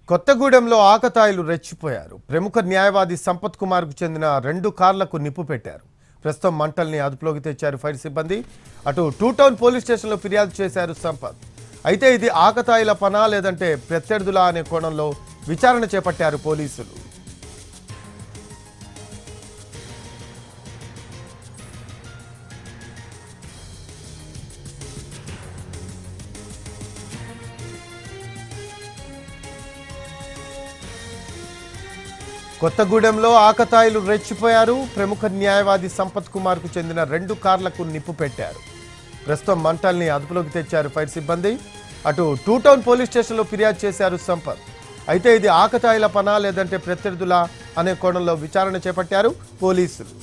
కొత్తగూడెంలో ఆకతాయిలు రెచ్చిపోయారు. ప్రముఖ న్యాయవాది సంపత్ కుమార్కు చెందిన 2 కార్లకు నిప్పు పెట్టారు. ప్రస్తుతం మంటల్ని అదుపులోకి తెచ్చారు ఫైర్ సిబ్బంది. అటు టూ టౌన్ పోలీస్ స్టేషన్లో ఫిర్యాదు చేశారు సంపత్. అయితే ఇది ఆకతాయిల పనా లేదంటే ప్రత్యర్థులా అనే కోణంలో విచారణ చేపట్టారు పోలీసులు. కొత్తగూడెంలో ఆకతాయిలు రెచ్చిపోయారు. ప్రముఖ న్యాయవాది సంపత్ కుమార్కు చెందిన 2 కార్లకు నిప్పు పెట్టారు. ప్రస్తుతం మంటల్ని అదుపులోకి తెచ్చారు ఫైర్ సిబ్బంది. అటు టూ టౌన్ పోలీస్ స్టేషన్లో ఫిర్యాదు చేశారు సంపత్. అయితే ఇది ఆకతాయిల పనా లేదంటే ప్రత్యర్థులా అనే కోణంలో విచారణ చేపట్టారు పోలీసులు.